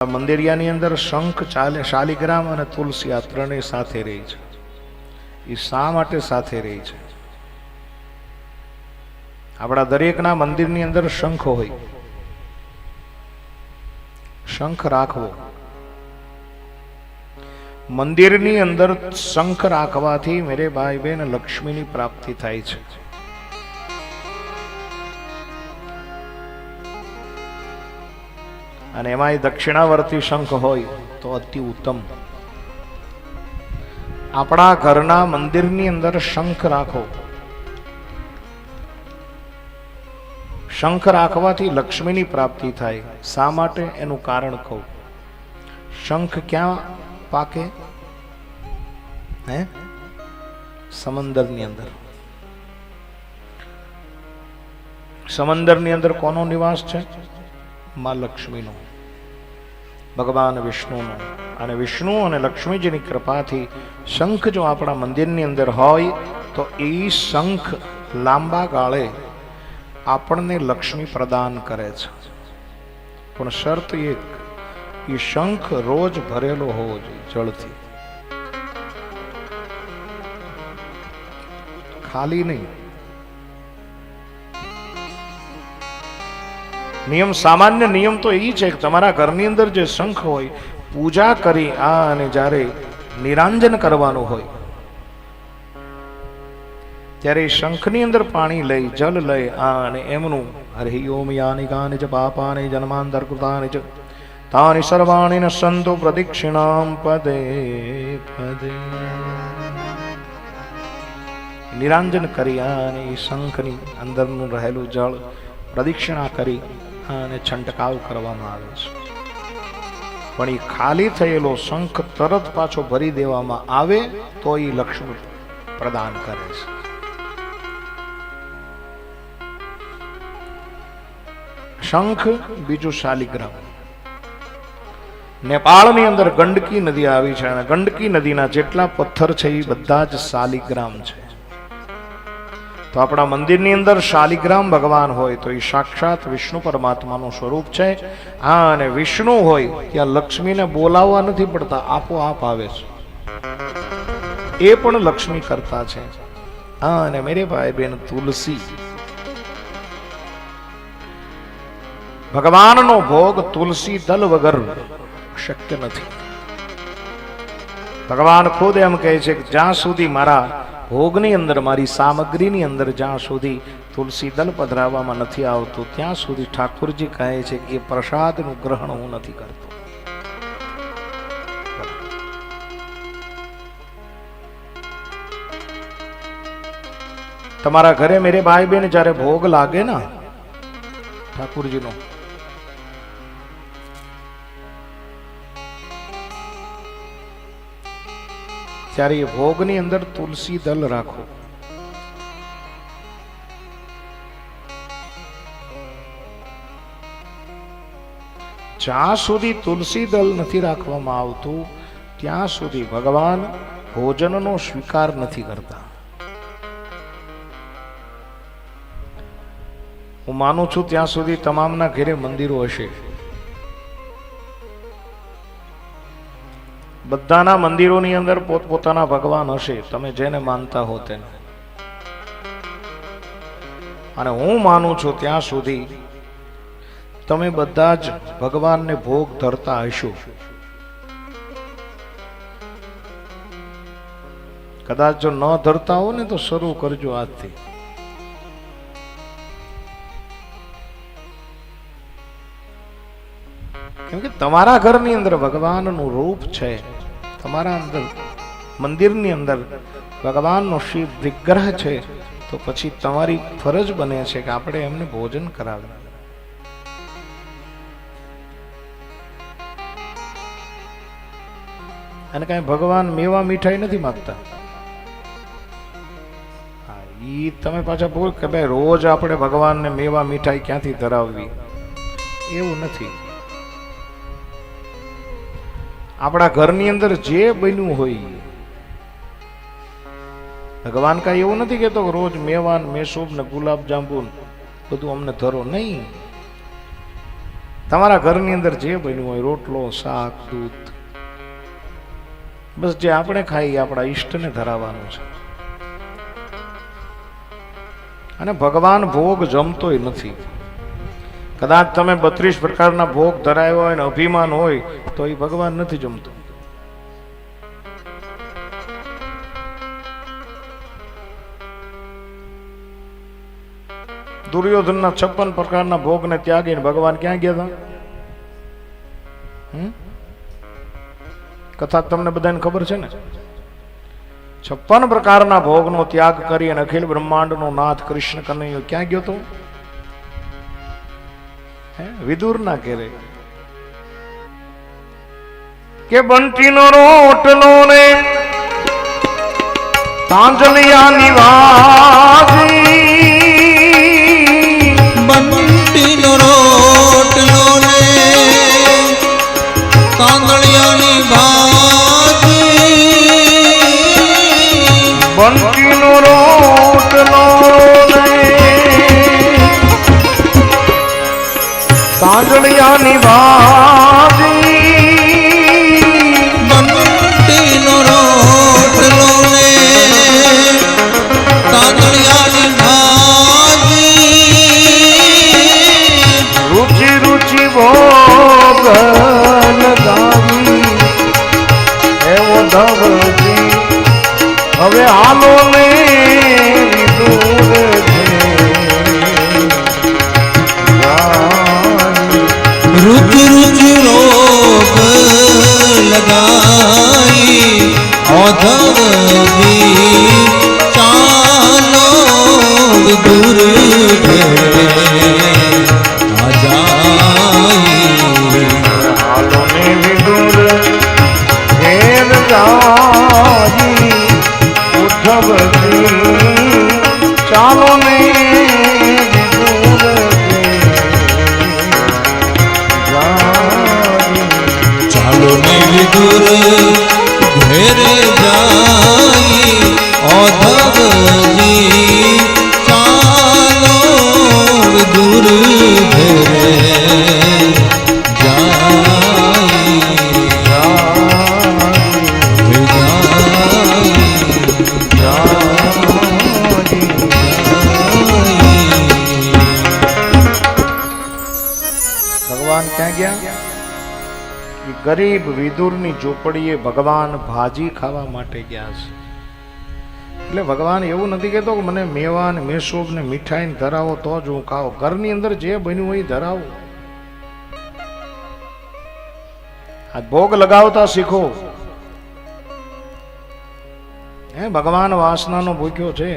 મંદિરિયાની અંદર શંખ શાલિગ્રામ અને તુલસી આ ત્રણેય સાથે રહી છે. એ શા માટે સાથે રહી છે? આપણા દરેકના મંદિરની અંદર શંખ હોય. શંખ રાખવો, મંદિરની અંદર શંખ રાખવાથી મેરે ભાઈ બહેન લક્ષ્મીની પ્રાપ્તિ થાય છે. અને એમાં દક્ષિણાવર્તી શંખ હોય તો અતિ ઉત્તમ. આપણા ઘરના મંદિરની અંદર શંખ રાખો. શંખ રાખવાથી લક્ષ્મીની પ્રાપ્તિ થાય. શા માટે? એનું કારણ કહું. શંખ ક્યાં પાકે? સમંદરની અંદર. સમંદરની અંદર કોનો નિવાસ છે? માં લક્ષ્મીનો, ભગવાન વિષ્ણુનો. અને વિષ્ણુ અને લક્ષ્મીજીની કૃપાથી શંખ જો આપણા મંદિરની અંદર હોય તો એ શંખ લાંબા ગાળે આપણને લક્ષ્મી પ્રદાન કરે છે. પણ શરત એક, એ શંખ રોજ ભરેલો હોવો જોઈએ જળથી, ખાલી નહીં. નિયમ, સામાન્ય નિયમ તો એ છે કે તમારા ઘરની અંદર જે શંખ હોય, પૂજા કરી અને જ્યારે નિરાંજન કરવાનું હોય ત્યારે શંખની અંદર પાણી લઈ, જલ લઈ અને એમનું હરિ ઓમ યાની ગાની જ પાપાની જન્માંતર કૃતાની જ તાની સર્વાણી ન સંતો પ્રદક્ષિણામ પદે પદે નિરાંજન કરી અને શંખની અંદરનું રહેલું જળ પ્રદક્ષિણા કરી અને છંટકાવ કરવામાં આવે છે. પણ એ ખાલી થયેલો શંખ તરત પાછો ભરી દેવામાં આવે તો એ લક્ષ્મી પ્રદાન કરે છે. શંખ, બીજું શાલિગ્રામ. નેપાળની અંદર ગંડકી નદી આવી છે અને ગંડકી નદીના જેટલા પથ્થર છે એ બધા જ શાલિગ્રામ છે. તો આપણા મંદિરની અંદર શાલિગ્રામ ભગવાન હોય તો એ સાક્ષાત વિષ્ણુ પરમાત્માનું સ્વરૂપ છે. અને વિષ્ણુ હોય ત્યાં લક્ષ્મીને બોલાવવા નથી પડતા, આપોઆપ આવે છે. એ પણ લક્ષ્મી કરતા છે. અને મેરે ભાઈ બેન, તુલસી, ભગવાનનો ભોગ તુલસી દલ વગર શક્ય નથી. ભગવાન ખુદ એમ કહે છે કે જ્યાં સુધી મારા ભોગની અંદર, મારી સામગ્રીની અંદર જ્યાં સુધી તુલસી દલ પધરાવવામાં નથી આવતું ત્યાં સુધી ઠાકોરજી કહે છે કે એ પ્રસાદનું ગ્રહણ હું નથી કરતો. તમારા ઘરે મેરે ભાઈ બહેન જ્યારે ભોગ લાગે ને ઠાકોરજીનો, ત્યારે એ ભોગની અંદર તુલસી દલ રાખો. જ્યાં સુધી તુલસી દલ નથી રાખવામાં આવતું ત્યાં સુધી ભગવાન ભોજનનો સ્વીકાર નથી કરતા. હું માનું છું ત્યાં સુધી તમામના ઘરે મંદિરો હશે. બધાના મંદિરોની અંદર પોતપોતાના ભગવાન હશે, તમે જેને માનતા હો તેને. અને હું માનું છું ત્યાં સુધી તમે બધા જ ભગવાનને ભોગ ધરતા હશો. કદાચ જો ન ધરતા હો ને તો શરૂ કરજો આજથી. કેમ કે તમારા ઘરની અંદર ભગવાનનું રૂપ છે, તમારા અંદર મંદિરની અંદર ભગવાનનો શિવ વિગ્રહ છે, તો પછી તમારી ફરજ બને છે કે આપણે એમને ભોજન કરાવીએ. અને કઈ ભગવાન મેવા મીઠાઈ નથી માંગતા. ઈ તમે પાછા બોલ કે ભાઈ રોજ આપણે ભગવાનને મેવા મીઠાઈ ક્યાંથી ધરાવવી, એવું નથી. આપણા ઘરની અંદર જે બન્યું હોય, ભગવાન કાંઈ એવું નથી કેતો રોજ મેવાન, મેસૂબ ને ગુલાબ જાંબુ બધું અમને ધરો. નહીં, તમારા ઘરની અંદર જે બન્યું હોય, રોટલો, શાક, દૂધ, બસ જે આપણે ખાઈએ આપણા ઈષ્ટને ધરાવવાનું છે. અને ભગવાન ભોગ જમતોય નથી. કદાચ તમે 32 પ્રકારના ભોગ ધરાવ્યા હોય ને અભિમાન હોય તો એ ભગવાન નથી જમતો. દુર્યોધનના 56 પ્રકારના ભોગને ત્યાગીને ભગવાન ક્યાં ગયા હતા? કથા તમને બધાને ખબર છે ને. 56 પ્રકારના ભોગનો ત્યાગ કરી અને અખિલ બ્રહ્માંડનો નાથ કૃષ્ણ કનૈયો ક્યાં ગયો તો? વિદુરના ઘેરે. કે બંટીનો રોટલો ને તાંજલિયા નિવાસી, બંટીનો રોટલો ને તાંદળિયાની ભાજી, બંટીનો રોટલો ને તાંજલિયાની ભાજી, બંટીનો રોટલો ને તાંદળિયાની ભાજી, રુચિ રુચિ ભોગ લગાવી એવો ધવજી હવે હાલો ને વિદુર છે. રુચિ રુચિ રોગ લગાઈ ઓધવજી ચાલો વિદુર ઘેરે આ જાય. હાલો ને વિદુર ઘેર જાઈ ઉદ્ધવજી ચાલો ને વિદુર ચાલો ને વિદુર ઘેરે જાય ઓધવજી ચાલો વિદુર ઘેરે ભગવાન ક્યાં ગયા? એ ગરીબ વિદુરની ઝૂંપડીએ ભગવાન ભાજી ખાવા માટે ગયા છે. એટલે ભગવાન એવું નથી કહેતો કે મને મેવા ને મેસોબ ને મીઠાઈ ને ધરાવો તો જ હું ખાવ. ઘરની અંદર જે બન્યું હોય એ ધરાવો. આ ભોગ લગાવતા શીખો. ભગવાન વાસનાનો ભૂખ્યો છે.